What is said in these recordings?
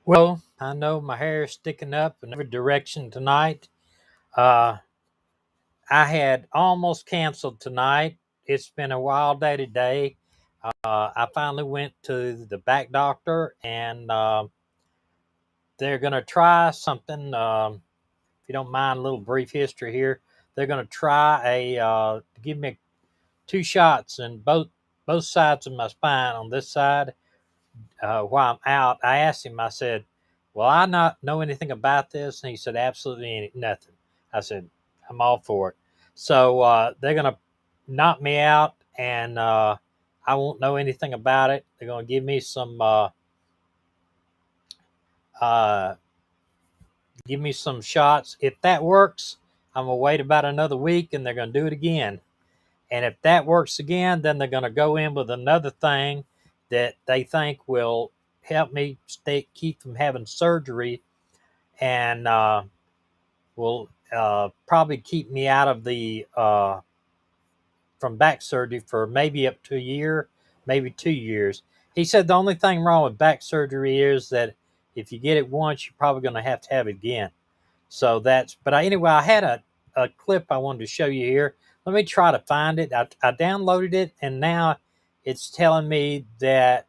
Well, I know my hair is sticking up in every direction tonight. Uh, I had almost canceled tonight. It's been a wild day today. I finally went to the back doctor, and they're going to try something. If you don't mind a little brief history here, they're going to try give me two shots in both sides of my spine. On this side, while I'm out, I asked him. I said, "Well, I not know anything about this," and he said, "Absolutely nothing." I said, "I'm all for it." So they're gonna knock me out, and I won't know anything about it. They're gonna uh, give me some shots. If that works, I'm gonna wait about another week, and they're gonna do it again. And if that works again, then they're going to go in with another thing that they think will help me keep from having surgery, and will probably keep me out of the from back surgery for maybe up to a year, maybe 2 years. He said the only thing wrong with back surgery is that if you get it once, you're probably going to have it again. So anyway, I had a clip I wanted to show you here. Let me try to find it. I downloaded it, and now it's telling me that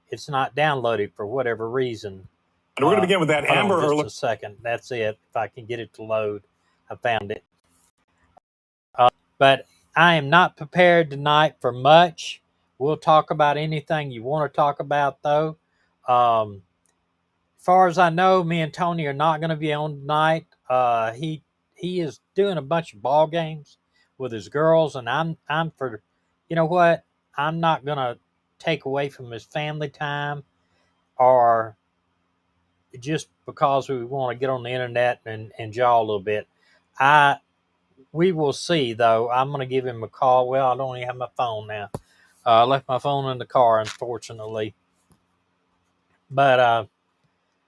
it's not downloaded for whatever reason. And we're going to begin with that Amber Just Alert. a second. That's it. If I can get it to load, I found it. But I am not prepared tonight for much. We'll talk about anything you want to talk about, though. As far as I know, me and Tony are not going to be on tonight. He is doing a bunch of ball games with his girls, and I'm for, you know what? I'm not going to take away from his family time, or just because we want to get on the internet and jaw a little bit. I We will see, though. I'm going to give him a call. Well, I don't even have my phone now. I left my phone in the car, unfortunately. But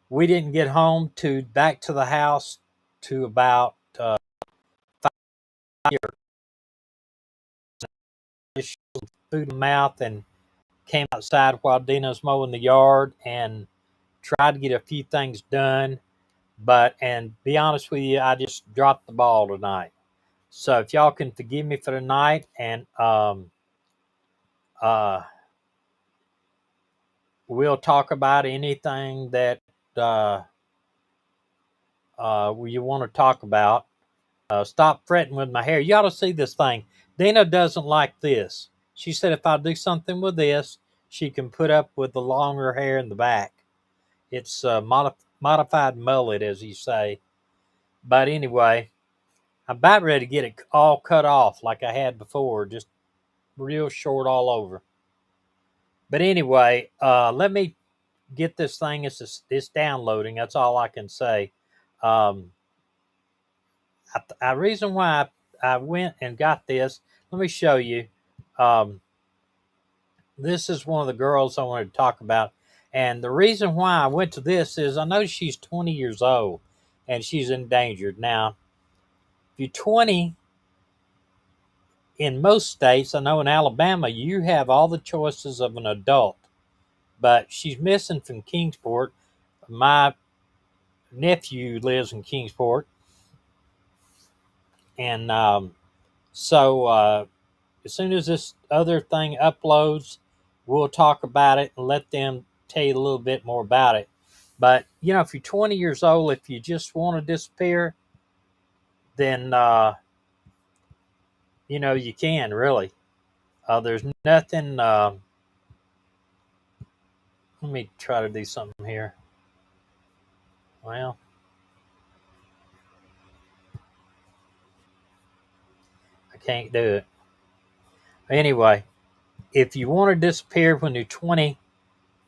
we didn't get home to back to the house to about 5 years. Just shoved food in my mouth and came outside while Dina's mowing the yard and tried to get a few things done. And be honest with you, I just dropped the ball tonight. So if y'all can forgive me for tonight, and uh, we'll talk about anything that uh, you want to talk about. Stop fretting with my hair. You ought to see this thing. Dina doesn't like this. She said if I do something with this, she can put up with the longer hair in the back. It's a modified mullet, as you say. But anyway, I'm about ready to get it all cut off like I had before, just real short all over. But anyway, let me get this thing. It's downloading. That's all I can say. Um, reason why I went and got this. Let me show you. Um, this is one of the girls I wanted to talk about, and the reason why I went to this is I know she's 20 years old, and she's endangered. Now, if you're 20, in most states, I know in Alabama, you have all the choices of an adult, but she's missing from Kingsport. My nephew lives in Kingsport, and as soon as this other thing uploads, we'll talk about it and let them tell you a little bit more about it. But if you're 20 years old, if you just want to disappear, then you can really. There's nothing. Let me try to do something here. Well, I can't do it. Anyway, if you want to disappear when you're 20,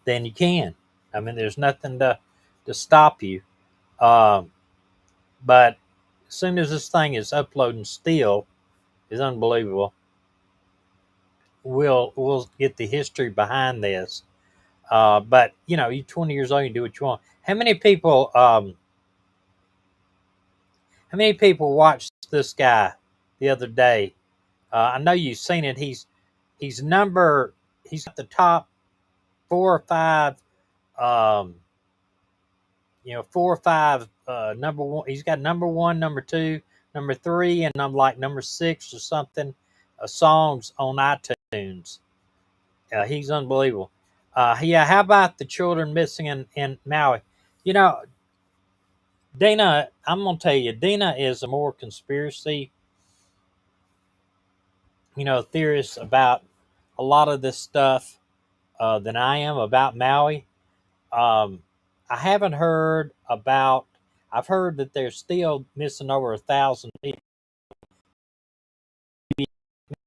then you can. I mean, there's nothing to stop you. Um, but as soon as this thing is uploading still, is unbelievable. We'll get the history behind this. But you're 20 years old, you do what you want. How many people watched this guy the other day? I know you've seen it. He's number he's at the top 4 or 5 um, 4 or 5 number one. He's got number one, number two, number three, and I'm like number 6 or something songs on iTunes. He's unbelievable. Yeah, how about the children missing in Maui? You know, Dana, I'm gonna tell you, Dana is a more conspiracy, theorist about a lot of this stuff than I am about Maui. Um, I haven't heard about. I've heard that they're still missing over 1,000 people.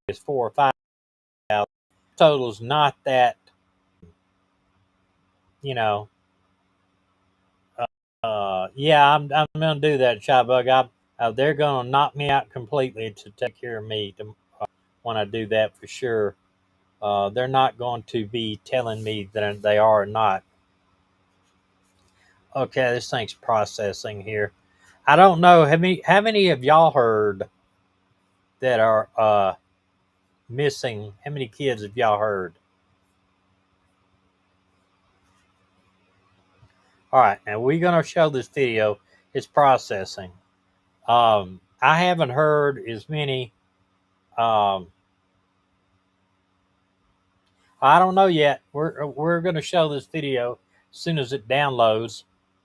It's 4 or 5,000. Total's not that. You know. Yeah, I'm gonna do that, Shy they're gonna knock me out completely to take care of me when I do that for sure. They're not going to be telling me that they are or not. Okay, this thing's processing here. I don't know. How many of y'all heard that are missing? How many kids have y'all heard? All right, now we're gonna show this video. It's processing. I haven't heard as many. Um, I don't know yet. We're gonna show this video as soon as it downloads,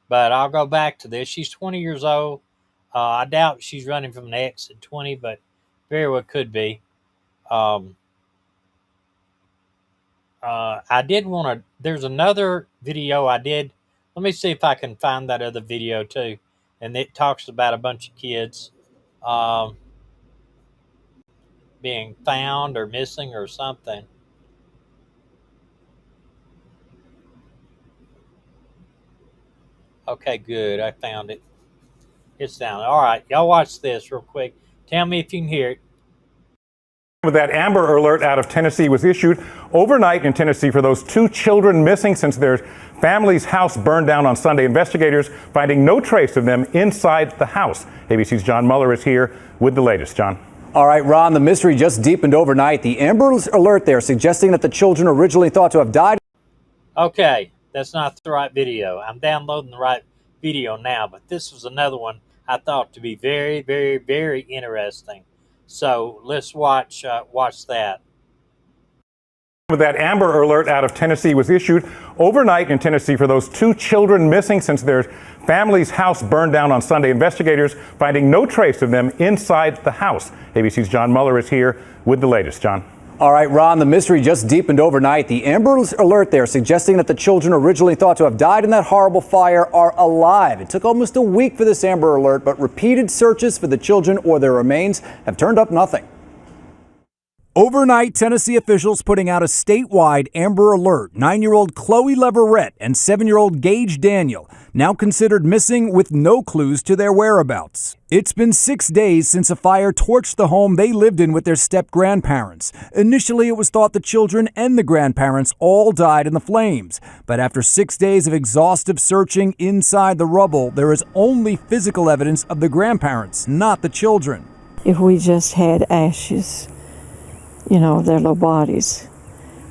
but I'll go back to this. She's 20 years old. I doubt she's running from an ex at 20, but very well could be. Um, I did want to. There's another video I did. Let me see if I can find that other video too, and it talks about a bunch of kids um, being found or missing or something. Okay, good. I found it. It's down. All right, y'all watch this real quick. Tell me if you can hear it. That Amber Alert out of Tennessee was issued overnight in Tennessee for those 2 children missing since their family's house burned down on Sunday. Investigators finding no trace of them inside the house. ABC's John Muller is here with the latest. John. All right, Ron, the mystery just deepened overnight. The Amber Alert there suggesting that the children originally thought to have died. Okay, that's not the right video. I'm downloading the right video now, but this was another one I thought to be very, very, very interesting. So let's watch that. That Amber Alert out of Tennessee was issued overnight in Tennessee for those 2 children missing since their family's house burned down on Sunday. Investigators finding no trace of them inside the house. ABC's John Muller is here with the latest. John. All right, Ron, the mystery just deepened overnight. The Amber Alert there suggesting that the children originally thought to have died in that horrible fire are alive. It took almost a week for this Amber Alert, but repeated searches for the children or their remains have turned up nothing. Overnight, Tennessee officials putting out a statewide Amber Alert. 9-year-old Chloe Leverett and 7-year-old Gage Daniel now considered missing with no clues to their whereabouts. It's been 6 days since a fire torched the home they lived in with their step-grandparents. Initially, it was thought the children and the grandparents all died in the flames. But after 6 days of exhaustive searching inside the rubble, there is only physical evidence of the grandparents, not the children. If we just had ashes, their little bodies,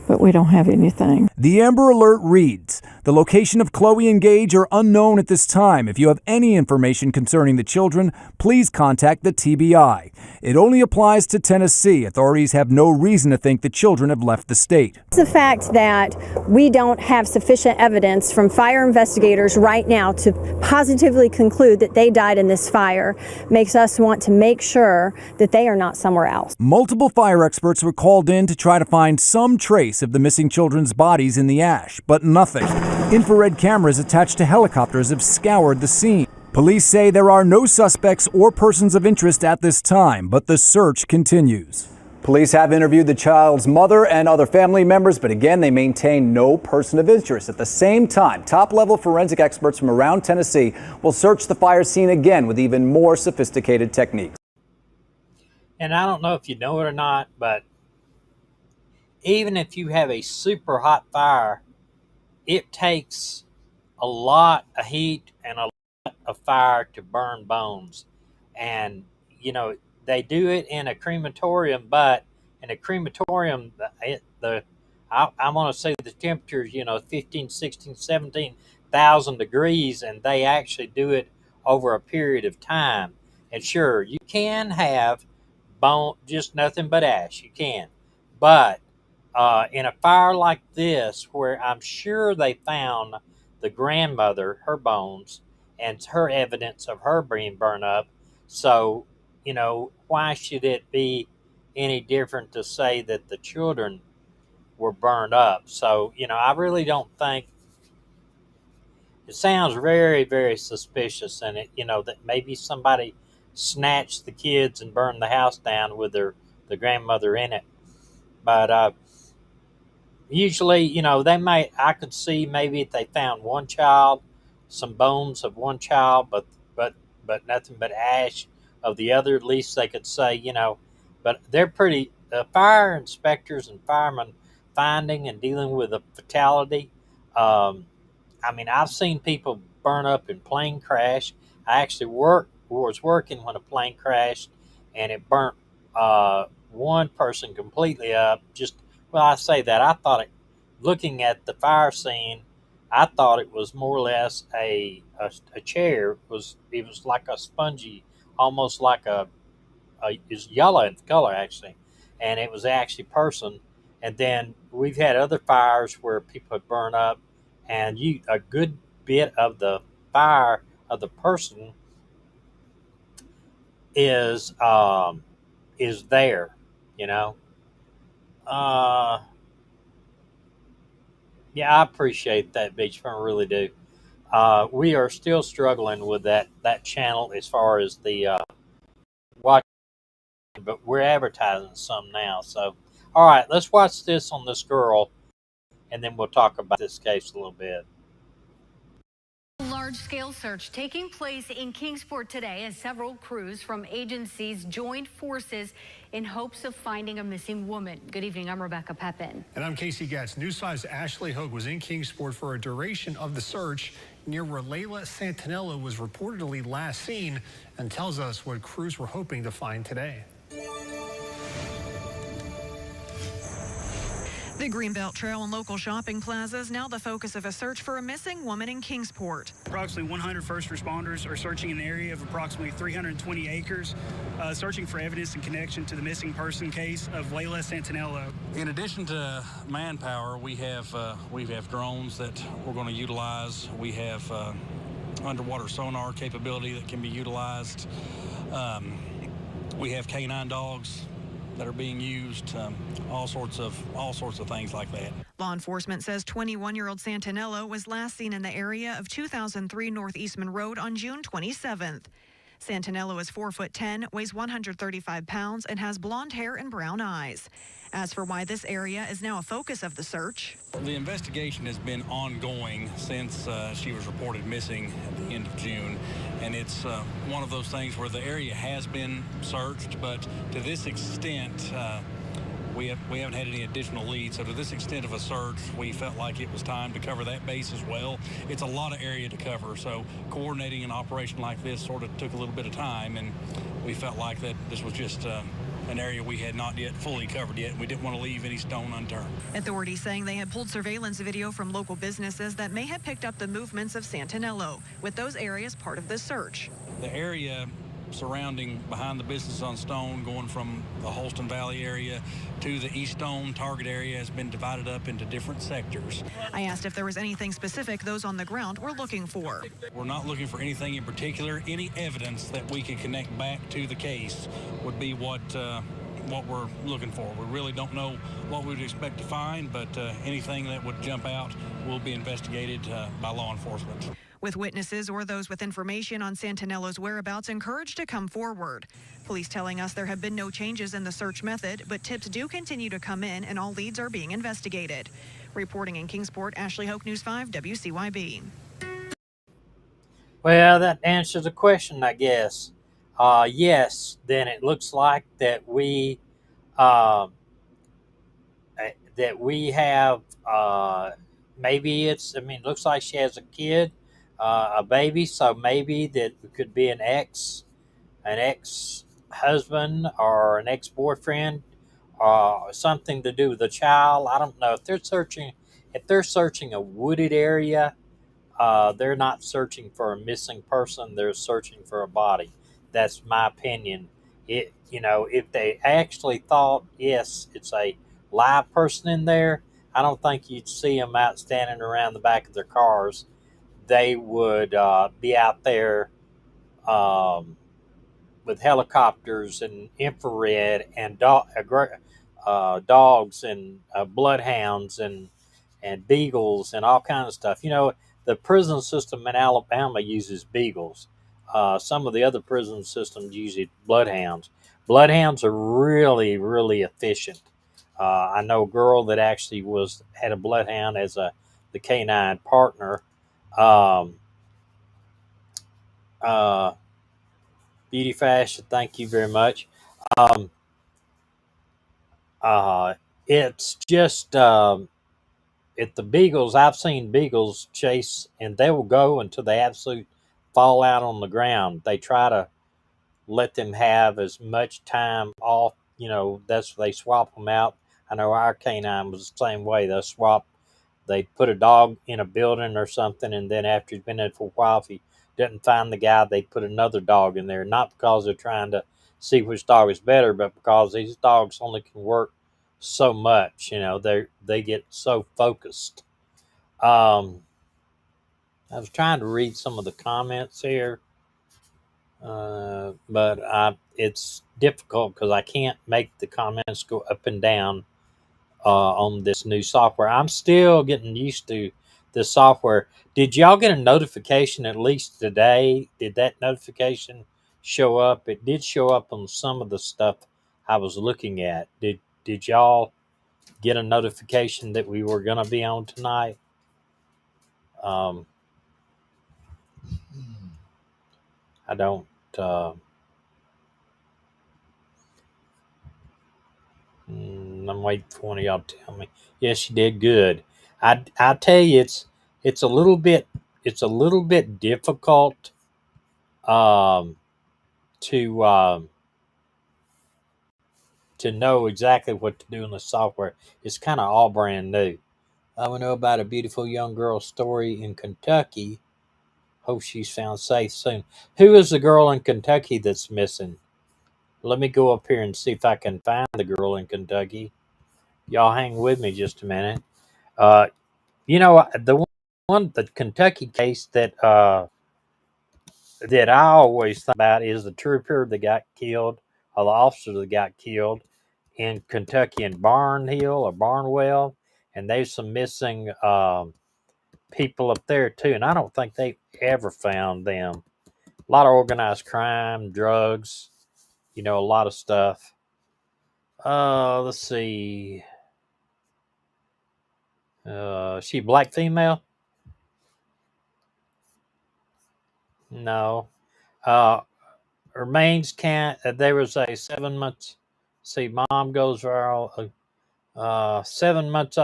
but we don't have anything. The Amber Alert reads, the location of Chloe and Gage are unknown at this time. If you have any information concerning the children, please contact the TBI. It only applies to Tennessee. Authorities have no reason to think the children have left the state. The fact that we don't have sufficient evidence from fire investigators right now to positively conclude that they died in this fire makes us want to make sure that they are not somewhere else. Multiple fire experts were called in to try to find some trace of the missing children's bodies in the ash, but nothing. Infrared cameras attached to helicopters have scoured the scene. Police say there are no suspects or persons of interest at this time, but the search continues. Police have interviewed the child's mother and other family members, but again, they maintain no person of interest. At the same time, top-level forensic experts from around Tennessee will search the fire scene again with even more sophisticated techniques. And I don't know if you know it or not, but even if you have a super hot fire, it takes a lot of heat and a lot of fire to burn bones. And, they do it in a crematorium, but in a crematorium, I want to say the temperatures, 15, 16, 17, 1,000 degrees, and they actually do it over a period of time. And sure, you can have bone, just nothing but ash. You can, but in a fire like this, where I'm sure they found the grandmother, her bones, and her evidence of her being burned up. So, why should it be any different to say that the children were burned up? So, I really don't think it sounds very, very suspicious, and that maybe somebody snatched the kids and burned the house down with the grandmother in it. But usually, I could see maybe if they found one child, some bones of one child, but nothing but ash of the other. At least they could say, but they're pretty fire inspectors and firemen finding and dealing with a fatality. I've seen people burn up in plane crash. I actually was working when a plane crashed, and it burnt one person completely up. Well, I say that I thought it. Looking at the fire scene, I thought it was more or less a chair. It was like a spongy, almost like it's yellow in color actually, and it was actually person. And then we've had other fires where people have burned up, and a good bit of the fire of the person is there, you know. Uh, yeah, I appreciate that, Beachfront, I really do. We are still struggling with that channel as far as the watch, but we're advertising some now. So, all right, let's watch this on this girl, and then we'll talk about this case a little bit. Large-scale search taking place in Kingsport today as several crews from agencies joined forces in hopes of finding a missing woman. Good evening, I'm Rebecca Pepin. And I'm Casey Gatz. News 5's Ashley Hogue was in Kingsport for a duration of the search near where Layla Santinello was reportedly last seen, and tells us what crews were hoping to find today. The Greenbelt Trail and local shopping plazas now the focus of a search for a missing woman in Kingsport. Approximately 100 first responders are searching an area of approximately 320 acres, searching for evidence in connection to the missing person case of Layla Santinello. In addition to manpower, we have drones that we're going to utilize. We have underwater sonar capability that can be utilized. We have K9 dogs that are being used, all sorts of things like that. Law enforcement says 21-year-old Santinello was last seen in the area of 2003 North Eastman Road on June 27th. Santinello is 4'10", weighs 135 pounds, and has blonde hair and brown eyes. As for why this area is now a focus of the search, the investigation has been ongoing since she was reported missing at the end of June, and it's one of those things where the area has been searched, but to this extent, we haven't had any additional leads. So to this extent of a search, we felt like it was time to cover that base as well. It's a lot of area to cover, so coordinating an operation like this sort of took a little bit of time, and we felt like that this was just an area we had not yet fully covered yet, and we didn't want to leave any stone unturned. Authorities saying they had pulled surveillance video from local businesses that may have picked up the movements of Santinello, with those areas part of the search. The area surrounding behind the business on Stone, going from the Holston Valley area to the East Stone target area, has been divided up into different sectors. I asked if there was anything specific those on the ground were looking for. We're not looking for anything in particular. Any evidence that we could connect back to the case would be what we're looking for. We really don't know what we would expect to find, but anything that would jump out will be investigated by law enforcement. With witnesses or those with information on Santinello's whereabouts encouraged to come forward. Police telling us there have been no changes in the search method, but tips do continue to come in and all leads are being investigated. Reporting in Kingsport, Ashley Hoke, News 5, WCYB. Well, that answers the question, I guess. Yes, then it looks like that we have maybe it looks like she has a kid, a baby, so maybe that could be an ex-husband or an ex-boyfriend, something to do with the child. I don't know if they're searching a wooded area. they're not searching for a missing person, they're searching for a body. That's my opinion. If they actually thought, yes, it's a live person in there, I don't think you'd see them out standing around the back of their cars. They would be out there with helicopters and infrared and dogs and bloodhounds and beagles and all kinds of stuff. The prison system in Alabama uses beagles. Some of the other prison systems use bloodhounds. Bloodhounds are really, really efficient. I know a girl that actually had a bloodhound as the canine partner. Um, Beauty Fashion, thank you very much. Um, it's just if the beagles, I've seen beagles chase, and they will go until they absolutely fall out on the ground. They try to let them have as much time off. That's they swap them out. I know our canine was the same way. They'd put a dog in a building or something, and then after he's been in for a while, if he didn't find the guy, they'd put another dog in there. Not because they're trying to see which dog is better, but because these dogs only can work so much. They get so focused. I was trying to read some of the comments here, but it's difficult because I can't make the comments go up and down on this new software. I'm still getting used to this software. Did y'all get a notification at least today? Did that notification show up? It did show up on some of the stuff I was looking at. Did y'all get a notification that we were going to be on tonight? I don't. I'm waiting for one of y'all to tell me. Yes, you did good. I tell you, it's a little bit difficult to know exactly what to do in the software. It's kind of all brand new. I want to know about a beautiful young girl's story in Kentucky. Hope she's found safe soon. Who is the girl in Kentucky that's missing? Let me go up here and see if I can find the girl in Kentucky. Y'all hang with me just a minute. The Kentucky case that I always think about is the trooper that got killed, or the officer that got killed in Kentucky in Barnhill or Barnwell, and there's some missing people up there too, and I don't think they ever found them. A lot of organized crime, drugs, a lot of stuff. Let's see. She black female? No. Remains can't. There was a 7 months. See, mom goes viral. 7 months.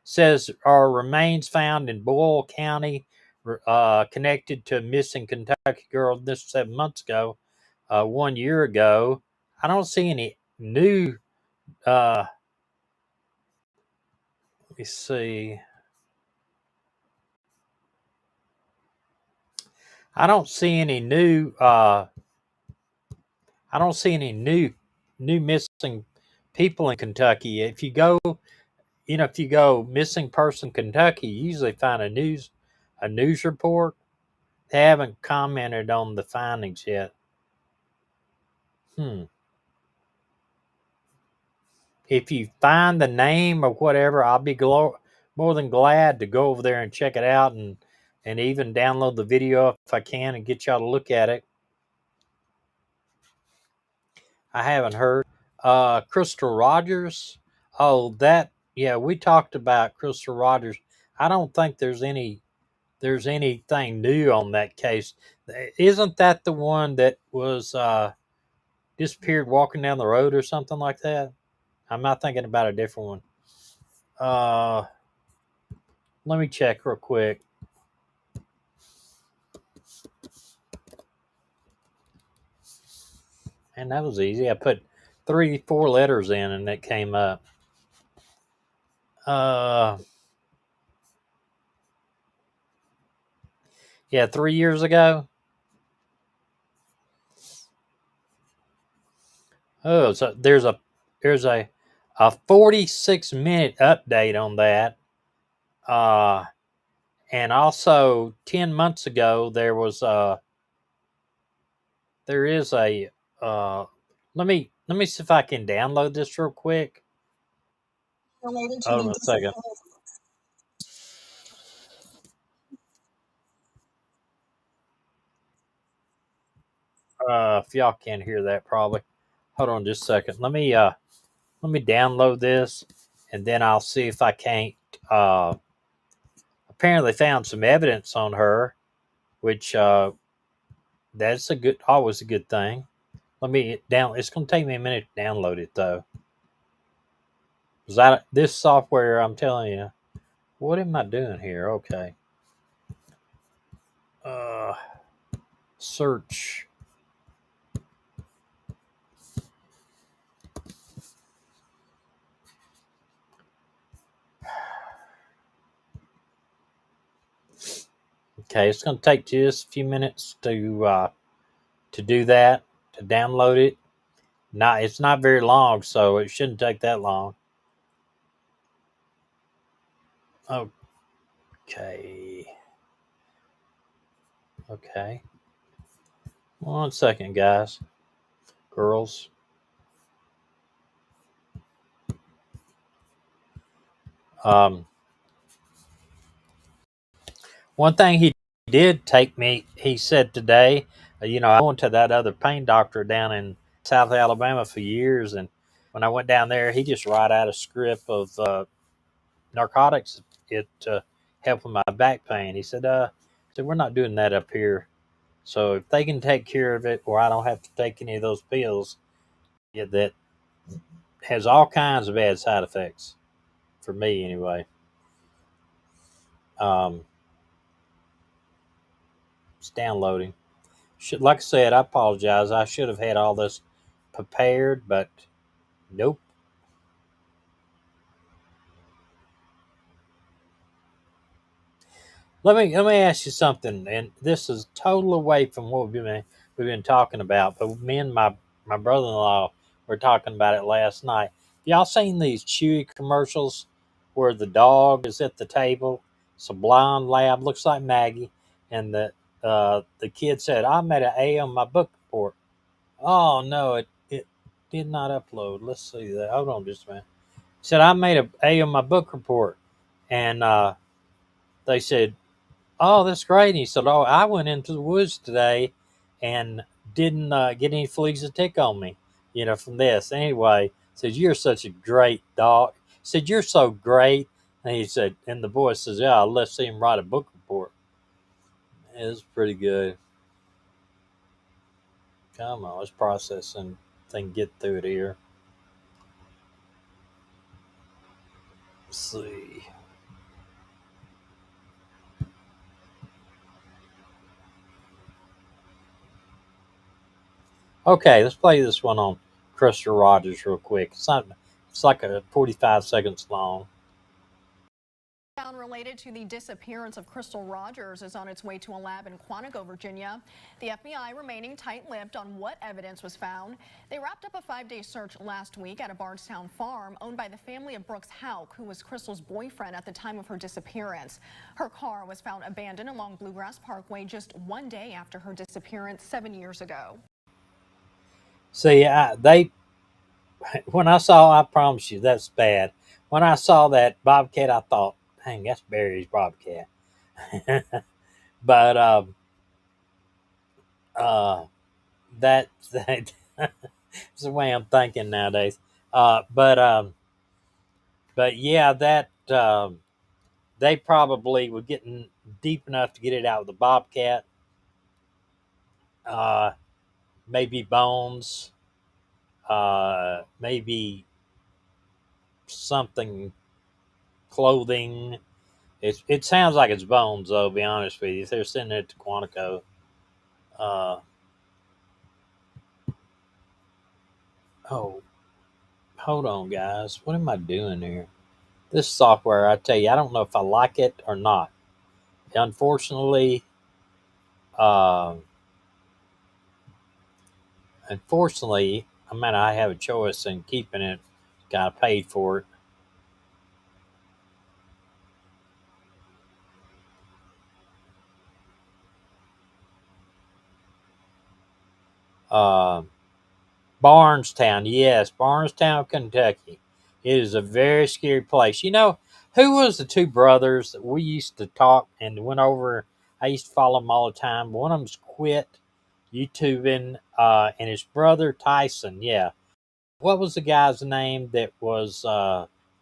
Says our remains found in Boyle County, connected to a missing Kentucky girl. This 7 months ago. 1 year ago. I don't see any new. Let me see. I don't see any new. I don't see any new missing people in Kentucky. If you go missing person Kentucky, you usually find a news report. They haven't commented on the findings yet. If you find the name or whatever, I'll be more than glad to go over there and check it out and even download the video if I can and get y'all to look at it. I haven't heard. Crystal Rogers. Oh, we talked about Crystal Rogers. I don't think there's anything new on that case. Isn't that the one that was disappeared walking down the road or something like that? I'm not thinking about a different one. Let me check real quick. And that was easy. I put 3-4 letters in and it came up. Yeah, 3 years ago. Oh, so there's a 46-minute update on that. And also 10 months ago there is a let me see if I can download this real quick. Hold on a second. If y'all can't hear that, probably. Hold on just a second. Let me download this, and then I'll see if I can't. Apparently, found some evidence on her, which that's always a good thing. Let me down. It's going to take me a minute to download it though. This software? I'm telling you, what am I doing here? Okay. Uh, Search. Okay, it's going to take just a few minutes to do that, to download it. It's not very long, so it shouldn't take that long. Okay. Okay. 1 second, guys. Girls. One thing he did take me, he said today, I went to that other pain doctor down in South Alabama for years, and when I went down there, he just write out a script of narcotics to help with my back pain. He said, we're not doing that up here. So if they can take care of it, or I don't have to take any of those pills, that has all kinds of bad side effects for me anyway. It's downloading. Like I said, I apologize. I should have had all this prepared, but nope. Let me ask you something, and this is total away from what we've been talking about. But me and my brother-in-law were talking about it last night. Y'all seen these Chewy commercials where the dog is at the table? It's a blonde lab, looks like Maggie, and the kid said, "I made an A on my book report." Oh no, it did not upload. Let's see that. Hold on just a minute. He said, "I made an A on my book report," and they said, "Oh, that's great." And he said, "Oh, I went into the woods today and didn't get any fleas to tick on me, from this." Anyway, said, "You're such a great dog." Said, "You're so great." And he said, and the boy says, "Yeah, let's see him write a book report." It was pretty good. Come on, let's process and then get through it here. Let's see. Okay, let's play this one on Crystal Rogers real quick. It's like a 45 seconds long. Related to the disappearance of Crystal Rogers is on its way to a lab in Quantico, Virginia. The FBI remaining tight-lipped on what evidence was found. They wrapped up a 5-day search last week at a Bardstown farm owned by the family of Brooks Houck, who was Crystal's boyfriend at the time of her disappearance. Her car was found abandoned along Bluegrass Parkway just 1 day after her disappearance 7 years ago. See, when I promise you, that's bad. When I saw that bobcat, I thought, dang, that's Barry's bobcat. But that's the way I'm thinking nowadays. But yeah, that they probably were getting deep enough to get it out with the bobcat. Maybe bones. Maybe something, clothing. It sounds like it's bones, though, to be honest with you. If they're sending it to Quantico. Oh, hold on, guys. What am I doing here? This software, I tell you, I don't know if I like it or not. Unfortunately, Uh, Unfortunately, I mean, I have a choice in keeping it. Got paid for it. Uh, Barnestown, yes, Barnestown, Kentucky. It is a very scary place. You know, who was the two brothers that we used to talk and went over? I used to follow them all the time. One of them's quit YouTubing, and his brother Tyson. Yeah, what was the guy's name that was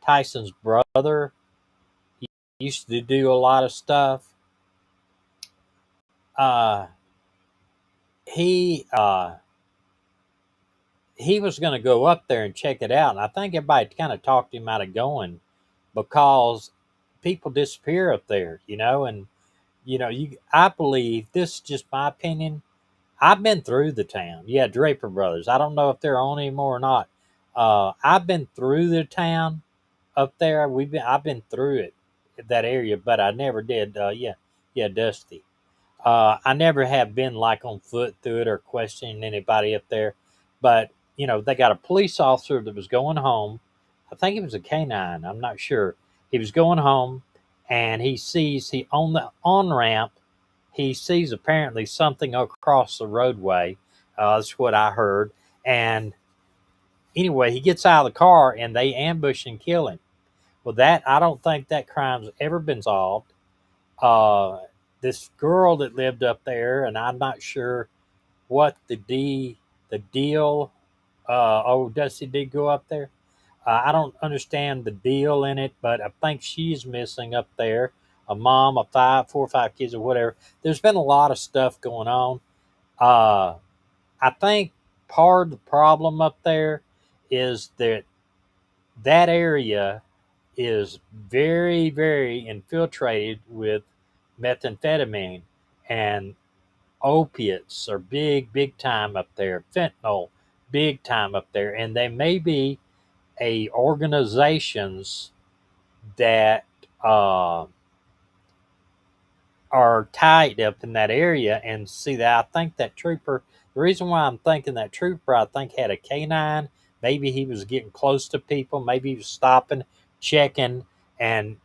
Tyson's brother? He used to do a lot of stuff. Uh, he uh, he was going to go up there and check it out, and I think everybody kind of talked him out of going because people disappear up there, you know, and I believe this is just my opinion. I've been through the town. Yeah, Draper Brothers. I don't know if they're on anymore or not. I've been through the town up there. I've been through it, that area, but I never did. Yeah, Dusty. I never have been like on foot through it or questioning anybody up there, but they got a police officer that was going home. I think it was a canine. I'm not sure. He was going home, and he on the on ramp. He sees apparently something across the roadway. That's what I heard. And anyway, he gets out of the car, and they ambush and kill him. Well, that I don't think that crime's ever been solved. Uh, this girl that lived up there, and I'm not sure what the deal. Oh, Dusty did go up there. I don't understand the deal in it, but I think she's missing up there. A mom of 4 or 5 kids, or whatever. There's been a lot of stuff going on. Uh, I think part of the problem up there is that area is very, very infiltrated with methamphetamine, and opiates are big, big time up there. Fentanyl, big time up there, and they may be a organizations that are tied up in that area. And see that I think that trooper. The reason why I'm thinking that trooper, I think, had a canine. Maybe he was getting close to people. Maybe he was stopping, checking, and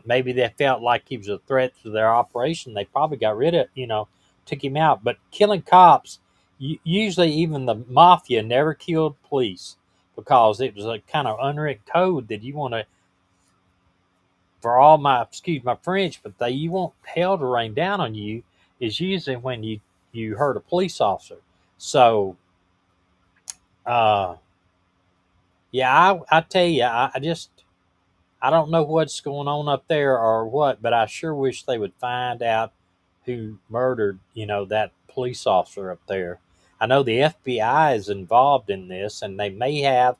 maybe they felt like he was a threat to their operation. They probably got rid of, took him out. But killing cops, usually even the mafia never killed police because it was a kind of unwritten code that you want to, for all my, excuse my French, but you want hell to rain down on you is usually when you hurt a police officer. So, uh, yeah, I tell you, I don't know what's going on up there or what, but I sure wish they would find out who murdered, that police officer up there. I know the FBI is involved in this, and they may have,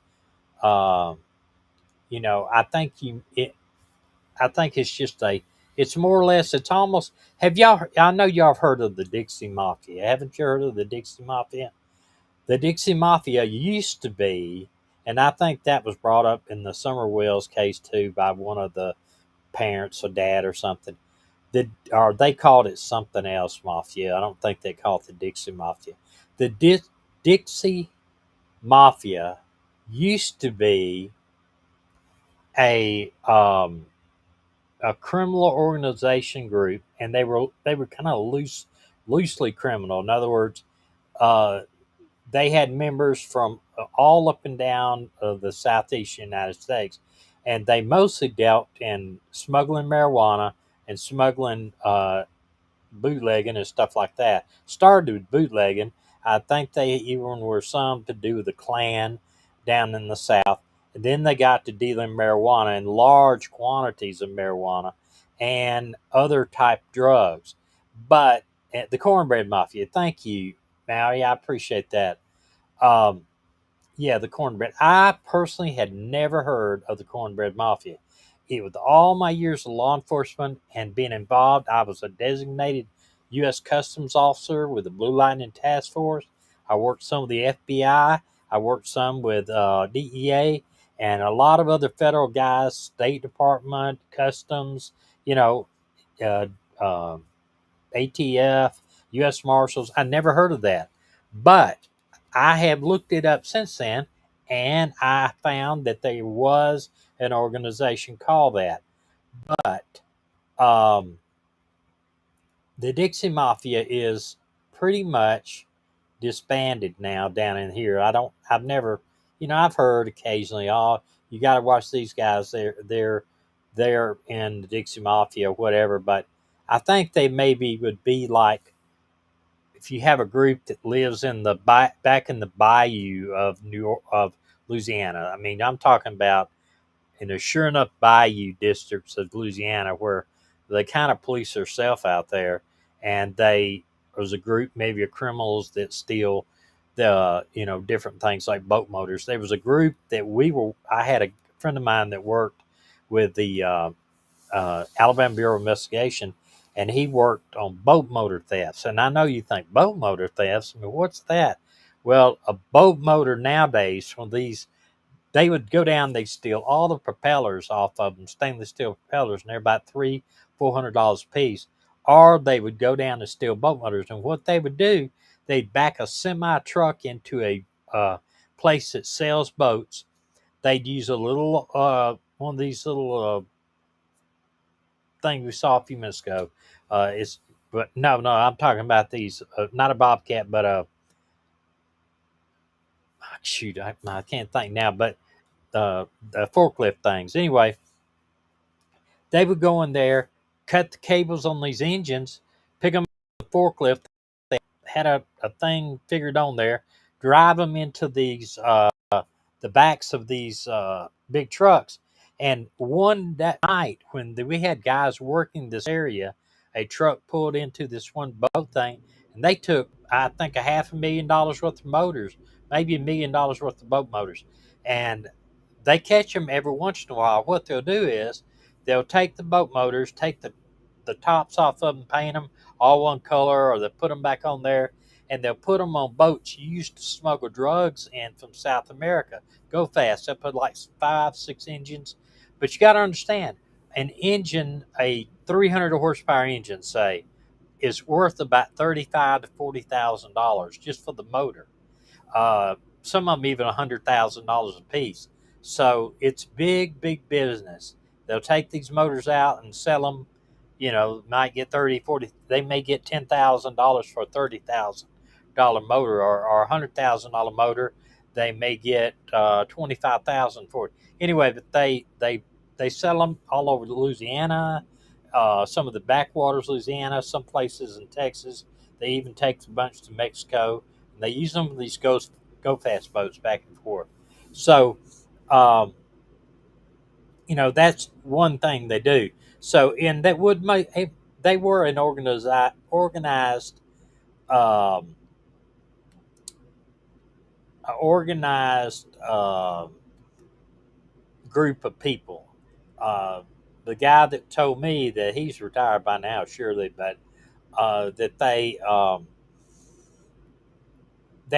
uh, I think I think it's just it's more or less, it's almost, I know y'all have heard of the Dixie Mafia. Haven't you heard of the Dixie Mafia? The Dixie Mafia used to be, and I think that was brought up in the Summer Wells case too by one of the parents or dad or something. Or they called it something else, Mafia. I don't think they called it the Dixie Mafia. The Dixie Mafia used to be a criminal organization group, and they were kind of loosely criminal. In other words, uh, they had members from all up and down of the southeast United States, and they mostly dealt in smuggling marijuana and smuggling bootlegging and stuff like that. Started with bootlegging. I think they even were some to do with the Klan down in the South. And then they got to dealing marijuana in large quantities of marijuana and other type drugs. But the Cornbread Mafia, thank you, Maui. I appreciate that. Um, yeah, the Cornbread. I personally had never heard of the Cornbread Mafia. With all my years of law enforcement and being involved, I was a designated U.S. Customs officer with the Blue Lightning Task Force. I worked some with the FBI. I worked some with DEA and a lot of other federal guys, State Department, Customs, you know, uh, ATF, U.S. Marshals. I never heard of that, but I have looked it up since then, and I found that there was an organization called that. But the Dixie Mafia is pretty much disbanded now down in here. I've never, I've heard occasionally, oh, you got to watch these guys. They're in the Dixie Mafia, or whatever. But I think they maybe would be like if you have a group that lives in the back in the bayou of New York, of Louisiana. I mean, I'm talking about in the sure enough bayou districts of Louisiana where they kind of police themselves out there, and there's a group maybe of criminals that steal the different things like boat motors. There was a group that I had a friend of mine that worked with the Alabama Bureau of Investigation, and he worked on boat motor thefts. And I know you think boat motor thefts. I mean, what's that? Well, a boat motor nowadays, they would go down, they'd steal all the propellers off of them, stainless steel propellers, and they're about $300-$400 a piece. Or they would go down and steal boat motors. And what they would do, they'd back a semi truck into a place that sells boats. They'd use a little one of these little things we saw a few minutes ago. But no, I'm talking about these, not a Bobcat, but shoot, I can't think now, but the forklift things. Anyway, they would go in there, cut the cables on these engines, pick them up with the forklift. They had a thing figured on there, drive them into these the backs of these big trucks. And one that night when we had guys working this area, a truck pulled into this one boat thing, and they took, I think, $500,000 worth of motors, maybe $1 million worth of boat motors. And they catch them every once in a while. What they'll do is they'll take the boat motors, take the tops off of them, paint them all one color, or they'll put them back on there, and they'll put them on boats used to smuggle drugs in from South America. Go fast. They'll put like 5-6 engines. But you got to understand, an engine, a 300 horsepower engine, say, is worth about $35,000 to $40,000 just for the motor. Some of them even $100,000 a piece. So it's big business. They'll take these motors out and sell them. Might get 30, 40. They may get $10,000 for a $30,000 motor, or a $100,000 motor. They may get $25,000 for it. Anyway, but they sell them all over Louisiana, some of the backwaters of Louisiana, some places in Texas. They even take a bunch to Mexico. And they use them for these go fast boats back and forth. So, that's one thing they do. So, and that would make they were an organized group of people. The guy that told me that he's retired by now, surely, but that they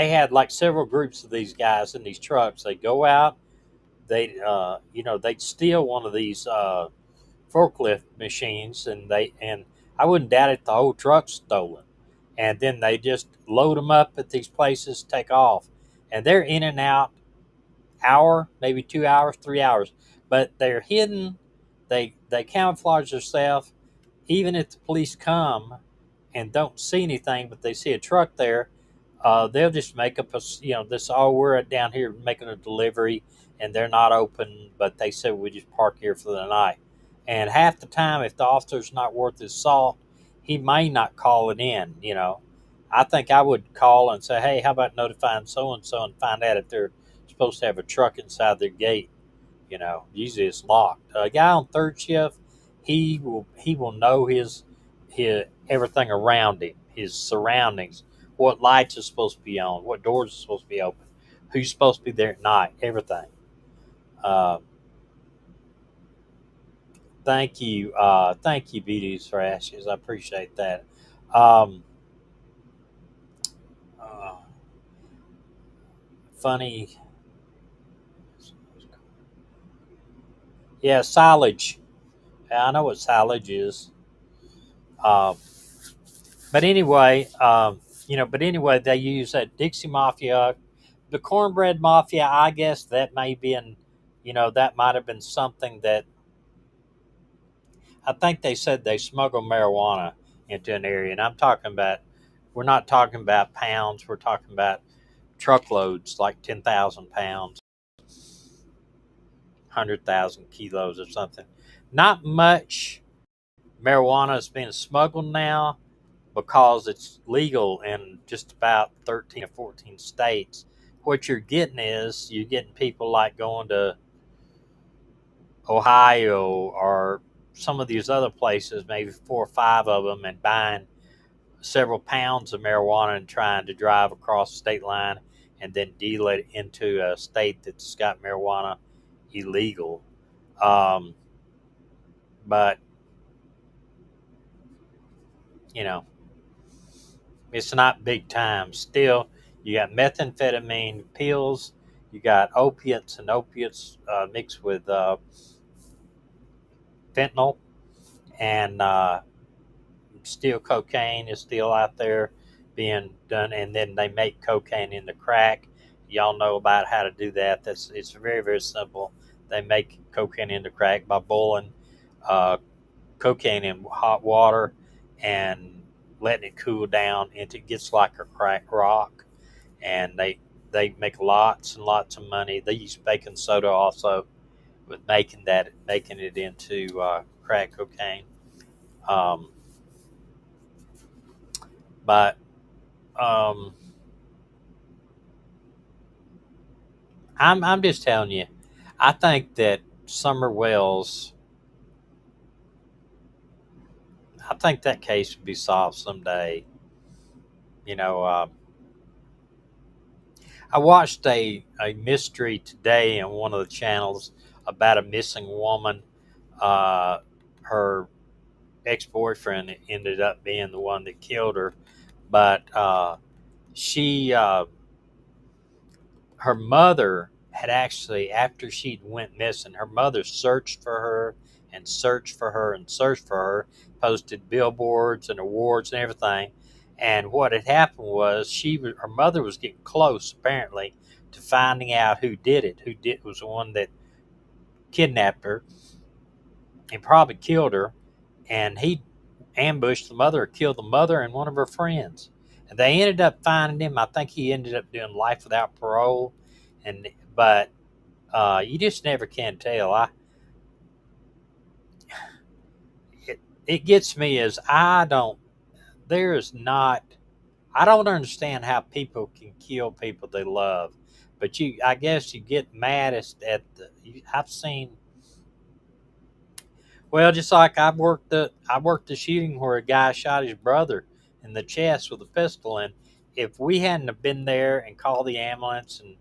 had like several groups of these guys in these trucks. They go out, they'd steal one of these forklift machines, and I wouldn't doubt it, the whole truck's stolen. And then they just load them up at these places, take off, and they're in and out hour, maybe 2 hours, 3 hours, but they're hidden. They camouflage themselves. Even if the police come and don't see anything, but they see a truck there, they'll just make up this, we're down here making a delivery, and they're not open, but they said we just park here for the night. And half the time, if the officer's not worth his salt, he may not call it in. I think I would call and say, hey, how about notifying so-and-so and find out if they're supposed to have a truck inside their gate. Usually it's locked. A guy on third shift, he will know his everything around him, his surroundings, what lights are supposed to be on, what doors are supposed to be open, who's supposed to be there at night, everything. Thank you, BDs for Ashes. I appreciate that. Funny. Yeah, silage. I know what silage is. But anyway, they use that Dixie Mafia, the Cornbread Mafia. I guess that may be that might have been something that I think they said they smuggled marijuana into an area, and we're not talking about pounds. We're talking about truckloads, like 10,000 pounds, 100,000 kilos or something. Not much marijuana is being smuggled now because it's legal in just about 13 or 14 states. What you're getting people like going to Ohio or some of these other places, maybe 4 or 5 of them, and buying several pounds of marijuana and trying to drive across the state line and then deal it into a state that's got marijuana illegal. But, it's not big time. Still, you got methamphetamine pills, you got opiates, and opiates mixed with fentanyl, and still cocaine is still out there being done, and then they make cocaine into crack. Y'all know about how to do that. It's very, very simple. They make cocaine into crack by boiling cocaine in hot water and letting it cool down until it gets like a crack rock, and they make lots and lots of money. They use baking soda also with making it into crack cocaine. But I'm just telling you, I think that Summer Wells, I think that case would be solved someday. I watched a mystery today on one of the channels about a missing woman. Her ex-boyfriend ended up being the one that killed her, but she her mother had actually, after she went missing, her mother searched for her and searched for her and searched for her, posted billboards and awards and everything. And what had happened was her mother was getting close, apparently, to finding out who did it. Was the one that kidnapped her and probably killed her. And he ambushed the mother, killed the mother and one of her friends. And they ended up finding him. I think he ended up doing life without parole. But you just never can tell. It gets me as I don't understand how people can kill people they love. But I guess you get mad I've seen. Well, just like I worked the shooting where a guy shot his brother in the chest with a pistol, and if we hadn't have been there and called the ambulance and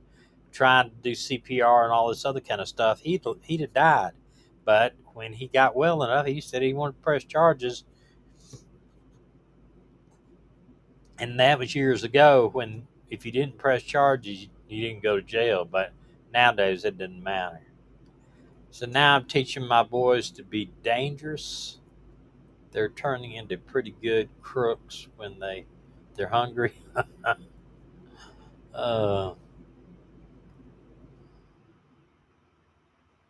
trying to do CPR and all this other kind of stuff, he'd have died. But when he got well enough, he said he wanted to press charges, and that was years ago. When if you didn't press charges, you didn't go to jail. But nowadays, it doesn't matter. So now I'm teaching my boys to be dangerous. They're turning into pretty good crooks when they're hungry.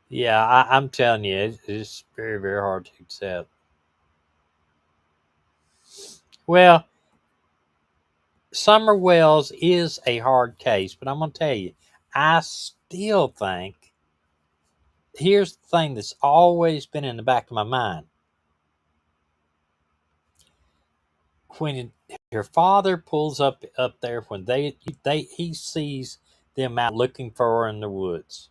Yeah, I'm telling you, it's very, very hard to accept. Well, Summer Wells is a hard case, but I'm going to tell you, I still think, here's the thing that's always been in the back of my mind. When her father pulls up there, when he sees them out looking for her in the woods,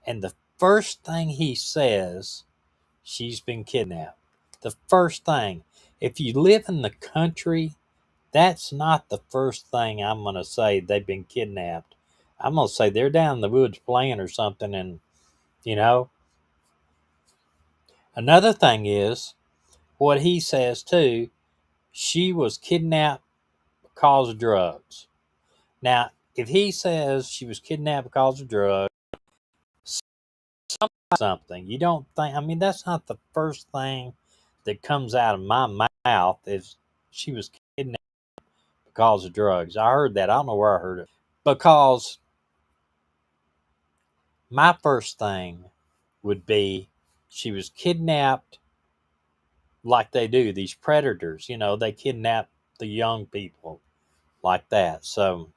and the first thing he says, she's been kidnapped. The first thing. If you live in the country, that's not the first thing I'm going to say they've been kidnapped. I'm going to say they're down in the woods playing or something, and, Another thing is, what he says too, she was kidnapped because of drugs. Now, if he says she was kidnapped because of drugs, something, you don't think, that's not the first thing that comes out of my mouth is she was kidnapped because of drugs. I heard that. I don't know where I heard it. Because my first thing would be she was kidnapped like they do, these predators, they kidnap the young people like that. So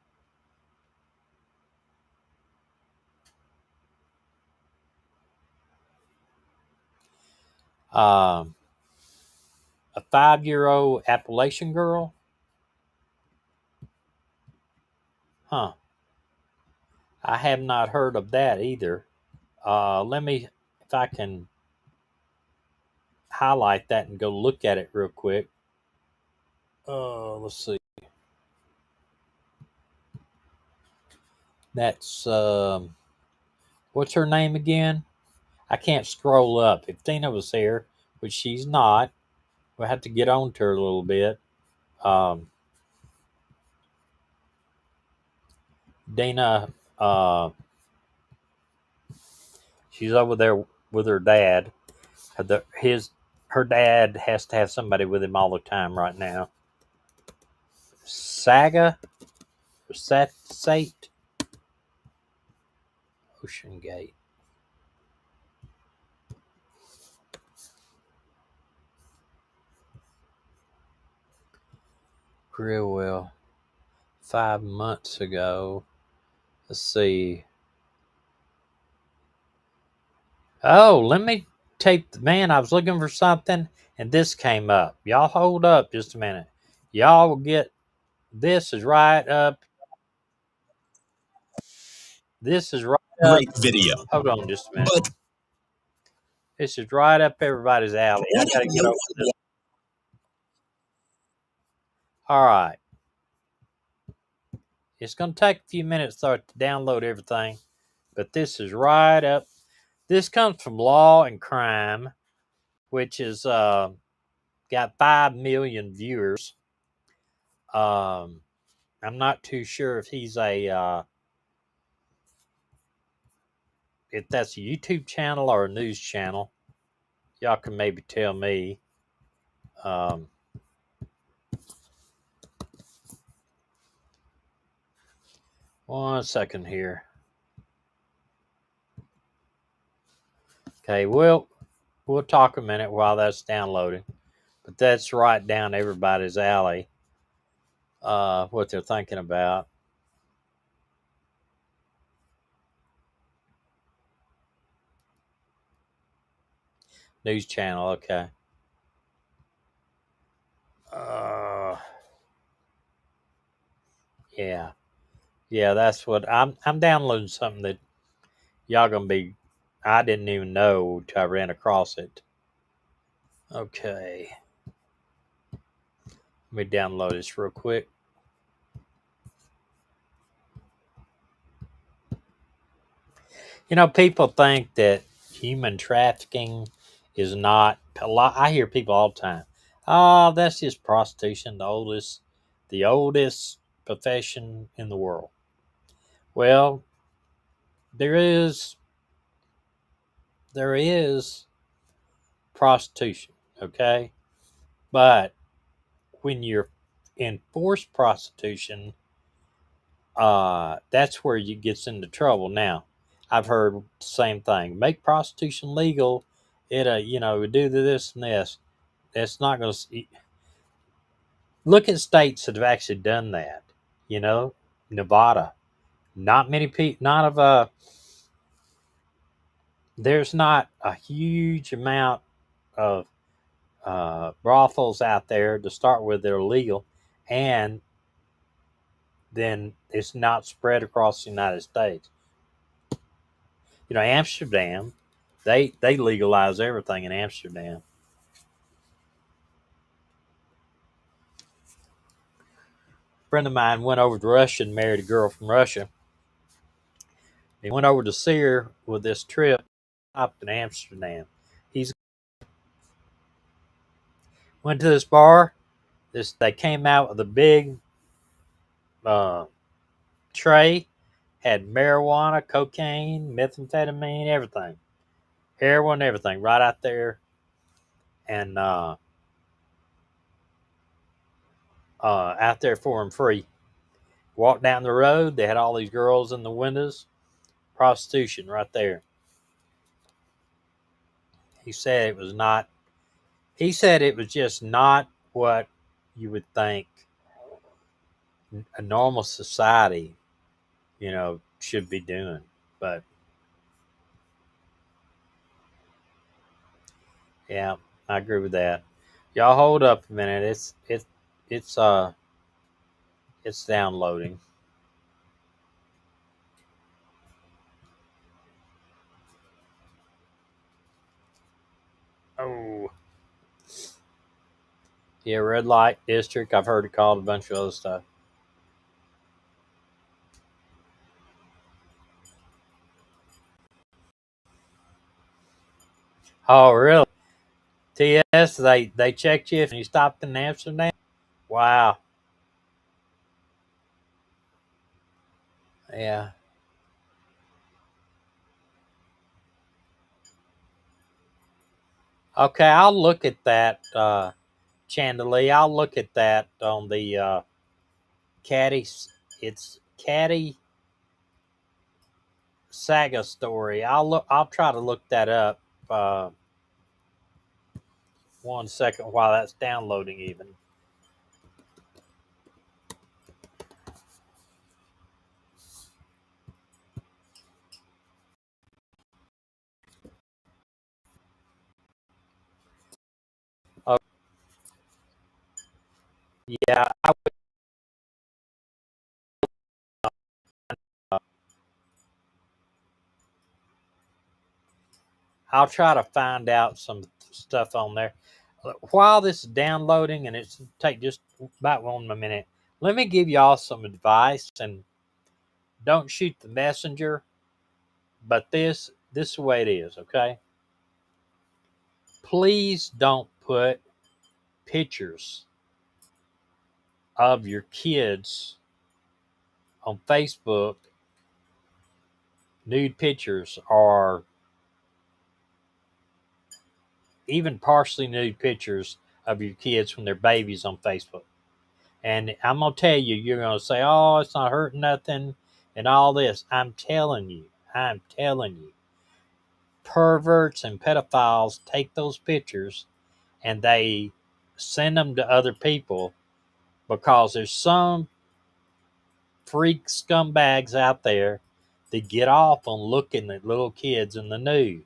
a 5-year-old Appalachian girl? Huh. I have not heard of that either. Let me, if I can highlight that and go look at it real quick. Let's see. That's, what's her name again? I can't scroll up. If Tina was here, which she's not, we'll have to get on to her a little bit. Dana, she's over there with her dad. Her dad has to have somebody with him all the time right now. Saga, Sate, Ocean Gate. Real well. 5 months ago. Let's see. Oh, let me take man. I was looking for something, and this came up. Y'all hold up just a minute. Y'all will get. This is right up. This is right up. Great video. Hold on just a minute. This is right up everybody's alley. I gotta get over this. All right. It's gonna take a few minutes to download everything, but this is right up. This comes from Law and Crime, which is got 5 million viewers. I'm not too sure if he's if that's a YouTube channel or a news channel. Y'all can maybe tell me. 1 second here. Okay, we'll talk a minute while that's downloading, but that's right down everybody's alley. What they're thinking about. News channel, okay. Yeah, that's what I'm downloading something that y'all gonna be. I didn't even know till I ran across it. Okay, let me download this real quick. People think that human trafficking is not a lot. I hear people all the time. Oh, that's just prostitution, the oldest profession in the world. Well, there is prostitution, okay? But when you're in forced prostitution, that's where you gets into trouble. Now, I've heard the same thing. Make prostitution legal. Do this and this. That's not going to look at states that have actually done that. Nevada. Not many people. There's not a huge amount of brothels out there to start with that are legal, and then it's not spread across the United States. Amsterdam, they legalize everything in Amsterdam. A friend of mine went over to Russia and married a girl from Russia. He went over to see her with this trip up in Amsterdam. He's went to this bar. They came out with a big tray, had marijuana, cocaine, methamphetamine, everything, heroin, everything, right out there. And out there for them free. Walked down the road, they had all these girls in the windows. Prostitution right there. He said it was not, he said it was just not what you would think a normal society, should be doing. But yeah, I agree with that. Y'all hold up a minute. It's downloading. Oh. Yeah, red light district. I've heard it called a bunch of other stuff. Oh, really? TS, they checked you if you stopped in Amsterdam? Wow. Yeah. Okay, I'll look at that, Chandelier. I'll look at that on the Caddy. It's Caddy Saga story. I'll try to look that up. 1 second while that's downloading even. Yeah, I'll try to find out some stuff on there. While this is downloading, and it's take just about 1 minute, let me give y'all some advice. And don't shoot the messenger, but this is the way it is. Okay, please don't put pictures of your kids on Facebook, nude pictures, or even partially nude pictures of your kids when they're babies on Facebook. And I'm going to tell you, you're going to say, oh, it's not hurting nothing and all this. I'm telling you, perverts and pedophiles take those pictures and they send them to other people because there's some freak scumbags out there that get off on looking at little kids in the nude.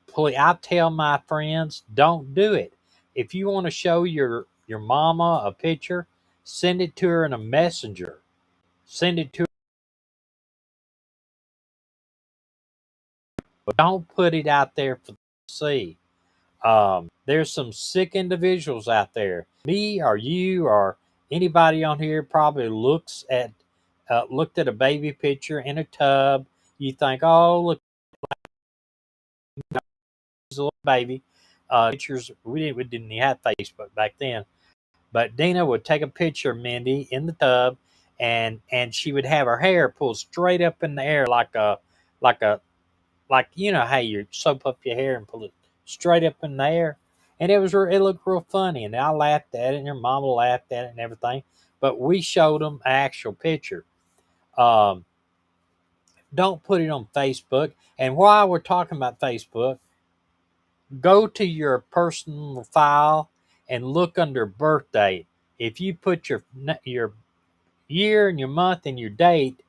Please, I tell my friends, don't do it. If you want to show your mama a picture, send it to her in a messenger. Send it to her. But don't put it out there for to see. There's some sick individuals out there. Me or you or anybody on here probably looked at a baby picture in a tub. You think, oh, look, it's a little baby. Pictures. We didn't even have Facebook back then. But Dina would take a picture of Mindy in the tub, and she would have her hair pulled straight up in the air like how you soap up your hair and pull it straight up in the air, and it looked real funny, and I laughed at it, and her mama laughed at it and everything. But we showed them an actual picture. Don't put it on Facebook. And while we're talking about Facebook, go to your personal file and look under birth date. If you put your year and your month and your date,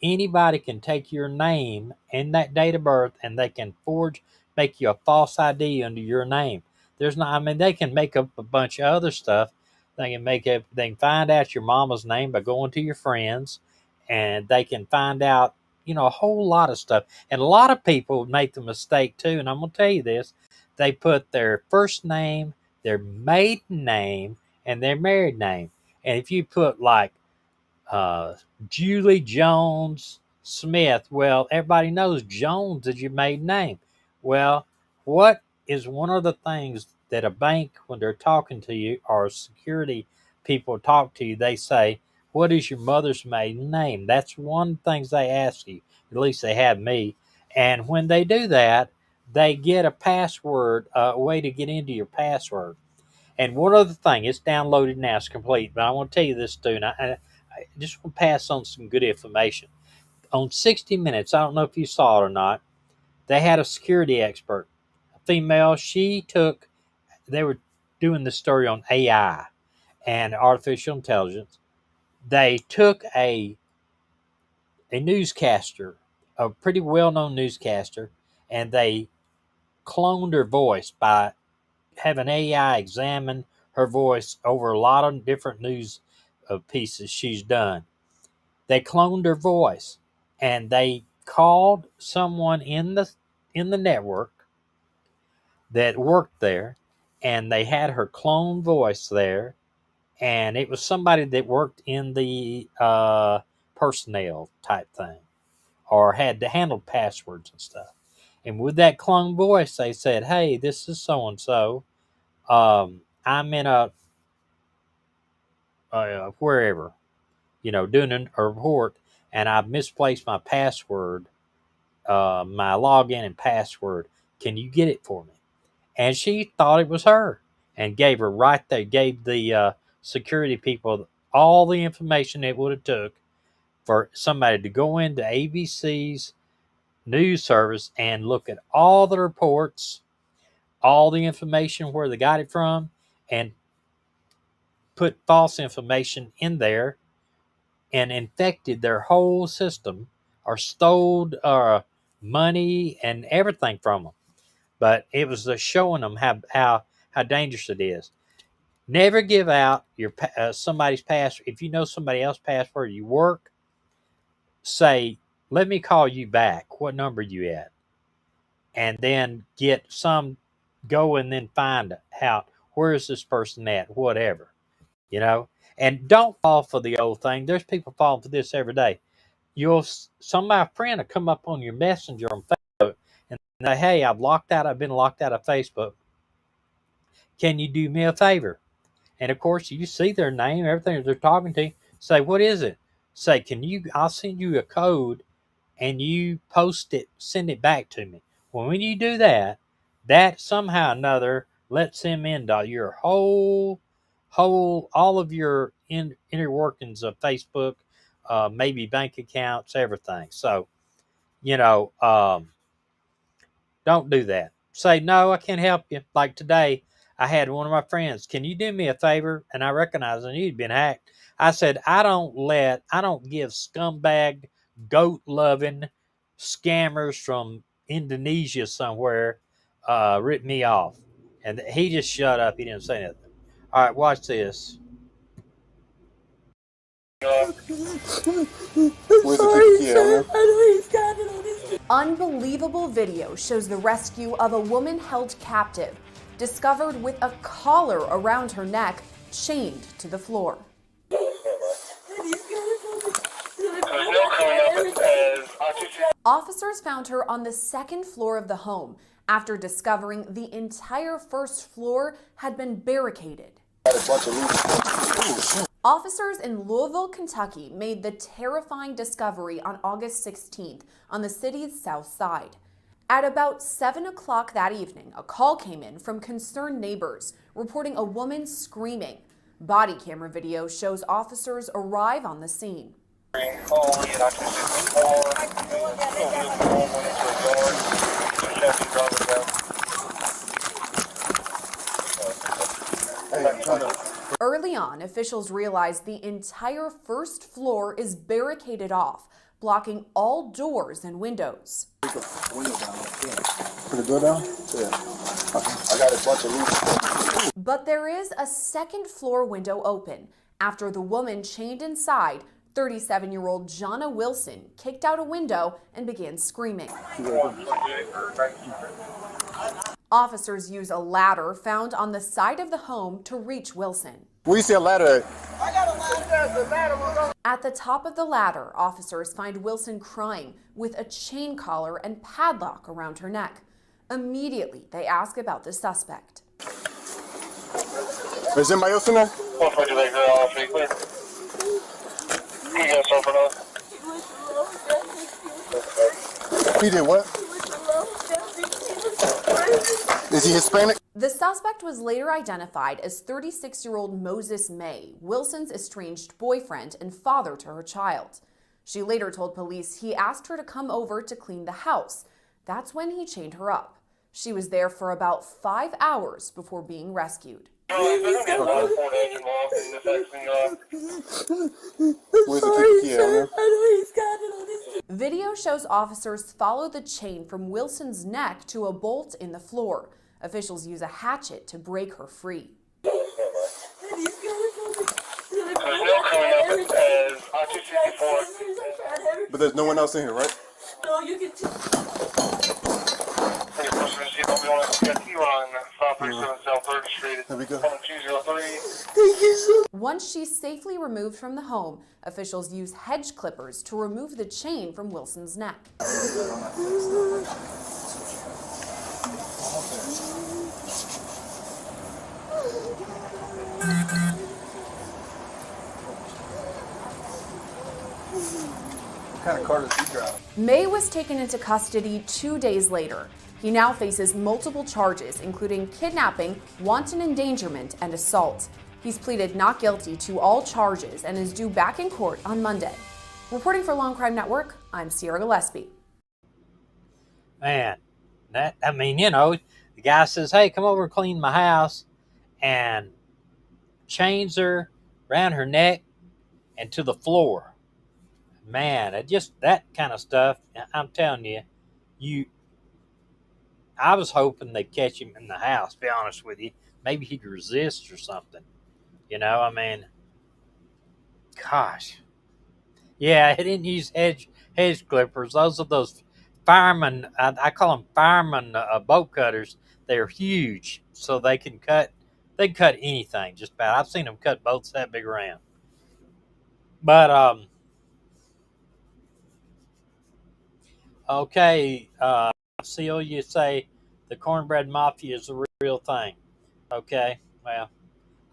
anybody can take your name and that date of birth and they can make you a false ID under your name. They can make up a bunch of other stuff. They can find out your mama's name by going to your friends, and they can find out, a whole lot of stuff. And a lot of people make the mistake too. And I'm going to tell you this. They put their first name, their maiden name, and their married name. And if you put like Julie Jones Smith, well, everybody knows Jones is your maiden name. Well, what is one of the things that a bank, when they're talking to you, or security people talk to you, they say, what is your mother's maiden name? That's one of the things they ask you. At least they have me. And when they do that, they get a password, a way to get into your password. And one other thing, it's downloaded now, it's complete. But I want to tell you this, too, and I just want to pass on some good information. On 60 Minutes, I don't know if you saw it or not, they had a security expert, a female. They were doing the story on AI and artificial intelligence. They took a newscaster, a pretty well-known newscaster, and they cloned her voice by having AI examine her voice over a lot of different news pieces she's done. They cloned her voice, and they called someone in the network that worked there, and they had her clone voice there, and it was somebody that worked in the personnel type thing, or had to handle passwords and stuff. And with that clone voice, they said, "Hey, this is so and so. I'm in a wherever, doing a report, and I've misplaced my password, my login and password. Can you get it for me?" And she thought it was her, and gave the security people all the information it would have took for somebody to go into ABC's news service and look at all the reports, all the information where they got it from, and put false information in there and infected their whole system, or stole money and everything from them. But it was showing them how dangerous it is. Never give out your somebody's password. If you know somebody else's password, you work, say, "Let me call you back. What number you at?" And then go and then find out, where is this person at, whatever, And don't fall for the old thing. There's people falling for this every day. My friend will come up on your messenger on Facebook and say, "Hey, I've been locked out of Facebook. Can you do me a favor?" And of course, you see their name, everything they're talking to you. Say, "What is it?" Say, I'll send you a code, and you send it back to me. Well, when you do that, that somehow or another lets them into your all of your inner workings of Facebook, maybe bank accounts, everything. So, don't do that. Say, "No, I can't help you." Like today, I had one of my friends, "Can you do me a favor?" And I recognized I knew he'd been hacked. I said, I don't give scumbag, goat-loving scammers from Indonesia somewhere rip me off. And he just shut up. He didn't say nothing. All right, watch this. Unbelievable video shows the rescue of a woman held captive, discovered with a collar around her neck, chained to the floor. Officers found her on the second floor of the home after discovering the entire first floor had been barricaded. Officers in Louisville, Kentucky made the terrifying discovery on August 16th on the city's south side. At about 7 o'clock that evening, a call came in from concerned neighbors reporting a woman screaming. Body camera video shows officers arrive on the scene. Early on, officials realized the entire first floor is barricaded off, blocking all doors and windows. Put the door down? Yeah. I got a bunch of loose. But there is a second floor window open after the woman chained inside, 37-year-old Jonna Wilson, kicked out a window and began screaming. Officers use a ladder found on the side of the home to reach Wilson. Where you see a ladder? I got a ladder. The ladder will go. At the top of the ladder, officers find Wilson crying with a chain collar and padlock around her neck. Immediately, they ask about the suspect. Is anybody else in there? He did what? Is he Hispanic? The suspect was later identified as 36-year-old Moses May, Wilson's estranged boyfriend and father to her child. She later told police he asked her to come over to clean the house. That's when he chained her up. She was there for about 5 hours before being rescued. Where's the kid? Video shows officers follow the chain from Wilson's neck to a bolt in the floor. Officials use a hatchet to break her free. But there's no one else in here, right? No, you can. There we go. Once she's safely removed from the home, officials use hedge clippers to remove the chain from Wilson's neck. What kind of car does he drive? May was taken into custody 2 days later. He now faces multiple charges, including kidnapping, wanton endangerment, and assault. He's pleaded not guilty to all charges and is due back in court on Monday. Reporting for Law and Crime Network, I'm Sierra Gillespie. Man, the guy says, hey, come over and clean my house, and chains her around her neck and to the floor. Man, that kind of stuff, I'm telling you, I was hoping they'd catch him in the house, to be honest with you. Maybe he'd resist or something. Gosh. Yeah, he didn't use hedge clippers. Those are those firemen, I call them firemen boat cutters. They're huge, so they can cut anything just about. I've seen them cut boats that big around. But, okay, Seal, you say the Cornbread Mafia is the real thing. Okay, well,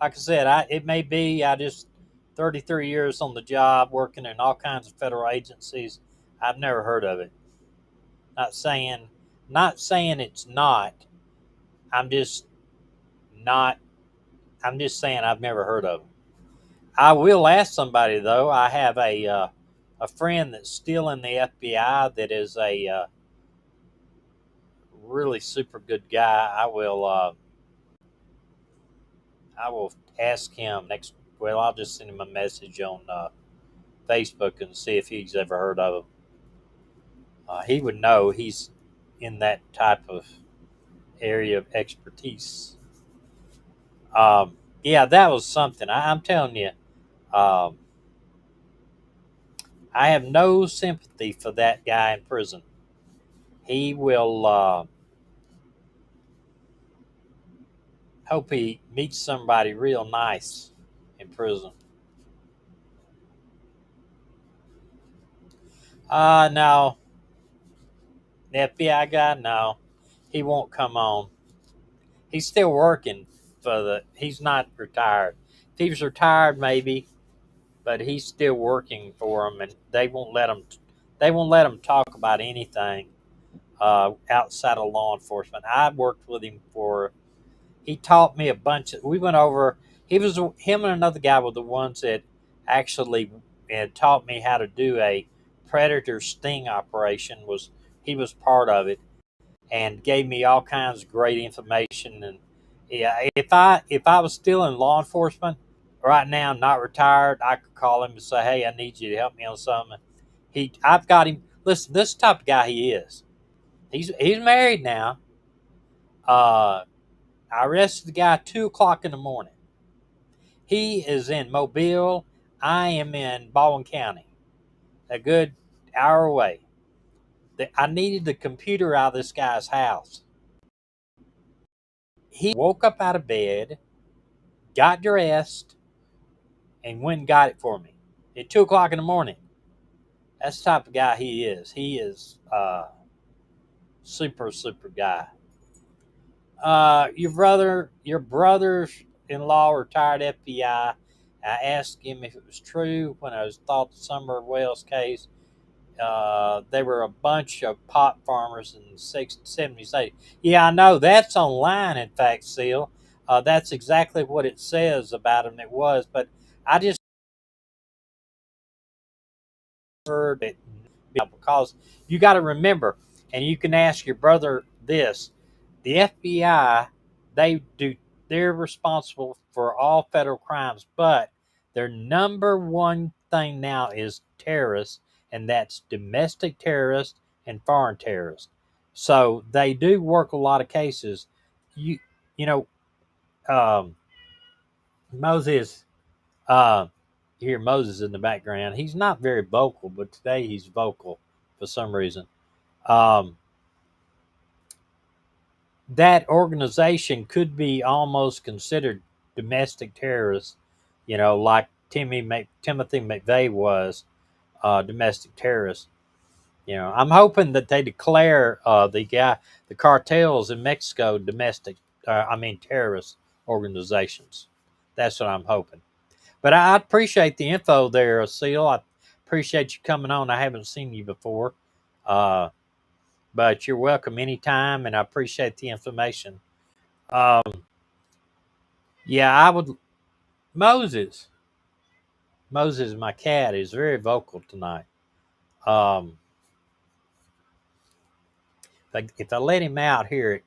like I said, it may be, I just 33 years on the job, working in all kinds of federal agencies. I've never heard of it. Not saying it's not. I'm just saying I've never heard of it. I will ask somebody though. I have a friend that's still in the FBI that is a really super good guy. I will ask him next. Well, I'll just send him a message on Facebook and see if he's ever heard of him. He would know. He's in that type of area of expertise. Yeah, that was something. I'm telling you, I have no sympathy for that guy in prison. He will hope he meets somebody real nice in prison. No. The FBI guy, no. He won't come on. He's still working he's not retired. If he was retired, maybe, but he's still working for them, and they won't let him talk about anything outside of law enforcement. I worked with him he taught me we went over, him and another guy were the ones that actually taught me how to do a predator sting operation. He was part of it and gave me all kinds of great information. And yeah, if I was still in law enforcement right now, not retired, I could call him and say, hey, I need you to help me on something. I've got him. Listen, this is the type of guy he is. He's married now. I arrested the guy at 2 o'clock in the morning. He is in Mobile. I am in Baldwin County, a good hour away. I needed the computer out of this guy's house. He woke up out of bed, got dressed, and went and got it for me at 2 o'clock in the morning. That's the type of guy he is. He is super, super guy. Your brother-in-law retired FBI. I asked him if it was true when I thought the Summer Wells case. There were a bunch of pot farmers in the 60s, 70s, 80s. Yeah, I know that's online. In fact, Seal, that's exactly what it says about him. It was, but I just heard it because you got to remember, and you can ask your brother this: the FBI, they do, they're responsible for all federal crimes, but their number one thing now is terrorists, and that's domestic terrorists and foreign terrorists. So they do work a lot of cases. You you know, um, Moses. You hear Moses in the background. He's not very vocal, but today he's vocal for some reason. Um, that organization could be almost considered domestic terrorists, like Timothy McVeigh was domestic terrorist. I'm hoping that they declare the cartels in Mexico domestic, terrorist organizations. That's what I'm hoping. But I appreciate the info there, Seal. I appreciate you coming on. I haven't seen you before. But you're welcome anytime, and I appreciate the information. Um, yeah, I would. Moses, Moses, my cat, is very vocal tonight. Um, if I let him out here,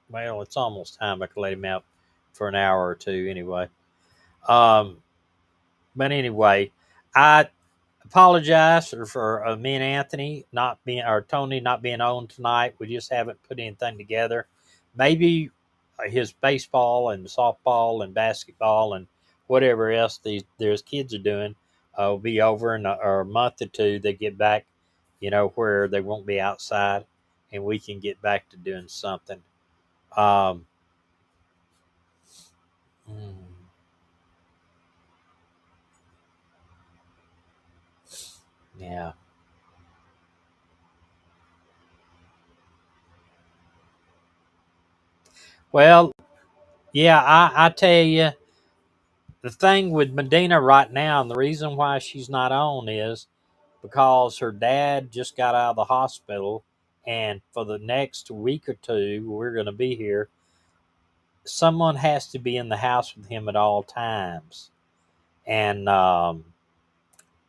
well, it's almost time I could let him out for an hour or two anyway. Um, but anyway, I apologize for me and Anthony not being, or Tony not being on tonight. We just haven't put anything together. Maybe his baseball and softball and basketball and whatever else there's kids are doing will be over in a month or two. They get back, where they won't be outside, and we can get back to doing something. Um, hmm, yeah. Well, yeah. I tell you, the thing with Medina right now, and the reason why she's not on is because her dad just got out of the hospital, and for the next week or two, we're going to be here. Someone has to be in the house with him at all times, and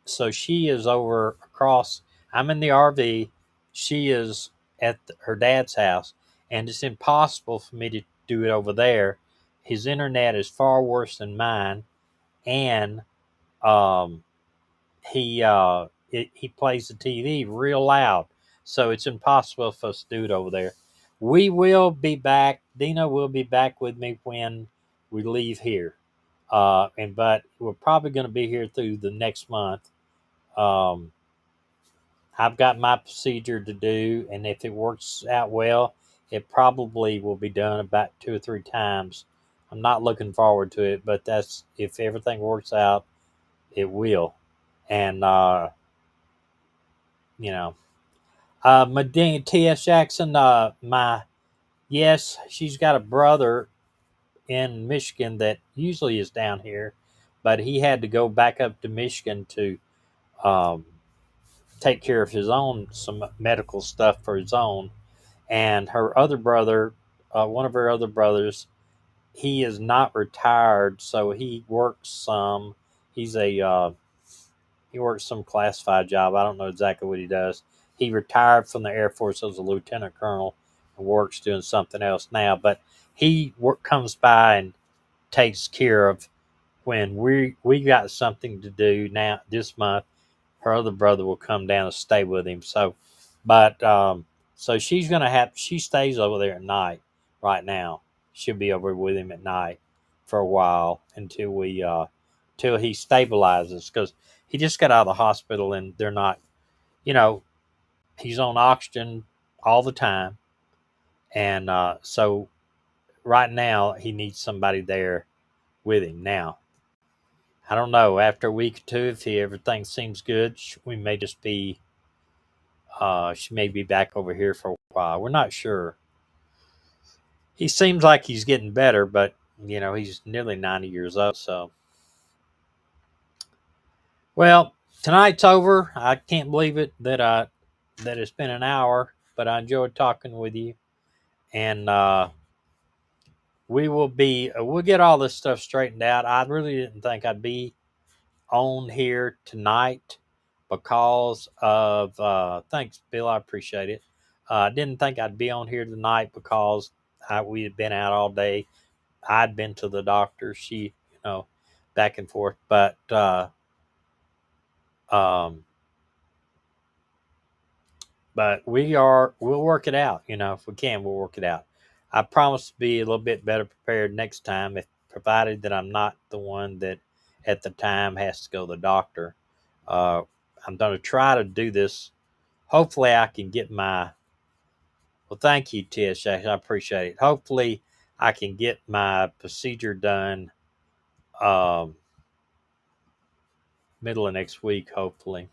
so she is over across. I'm in the RV. She is at her dad's house, and it's impossible for me to do it over there. His internet is far worse than mine, and um, he plays the TV real loud, so it's impossible for us to do it over there. We will be back. Dina will be back with me when we leave here, but we're probably going to be here through the next month. Um, I've got my procedure to do, and if it works out well, it probably will be done about 2 or 3 times. I'm not looking forward to it, but that's if everything works out, it will. And you know, Medina T.S. Jackson, yes, she's got a brother in Michigan that usually is down here, but he had to go back up to Michigan to um, take care of some medical stuff for his own. And her other brother, one of her other brothers, he is not retired, so he works some. He's he works some classified job. I don't know exactly what he does. He retired from the Air Force as a lieutenant colonel and works doing something else now. But he comes by and takes care of when we got something to do now this month. Her other brother will come down and stay with him. So she's gonna have she stays over there at night right now. She'll be over with him at night for a while until till he stabilizes because he just got out of the hospital and they're not, you know, he's on oxygen all the time, and so right now he needs somebody there with him. Now I don't know. After a week or two, if everything seems good, we may just be. She may be back over here for a while. We're not sure. He seems like he's getting better, but he's nearly 90 years old. So, well, tonight's over. I can't believe it that it's been an hour, but I enjoyed talking with you. And we'll get all this stuff straightened out. I really didn't think I'd be on here tonight because of thanks, Bill. I appreciate it. I didn't think I'd be on here tonight because we had been out all day. I'd been to the doctor. She, back and forth. But we'll work it out. If we can, we'll work it out. I promise to be a little bit better prepared next time, provided that I'm not the one that at the time has to go to the doctor. I'm going to try to do this. Hopefully I can get well, thank you, Tish. I appreciate it. Hopefully I can get my procedure done middle of next week, hopefully.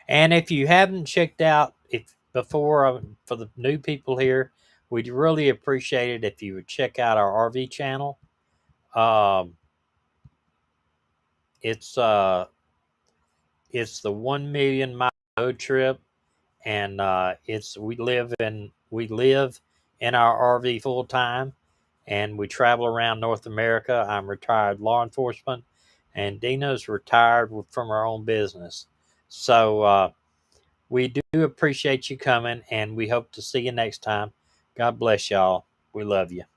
And if you haven't checked out before, for the new people here, we'd really appreciate it if you would check out our RV channel. It's the 1 million mile road trip, and we live in our RV full time, and we travel around North America. I'm retired law enforcement, and Dina's retired from her own business. So we do appreciate you coming, and we hope to see you next time. God bless y'all. We love you.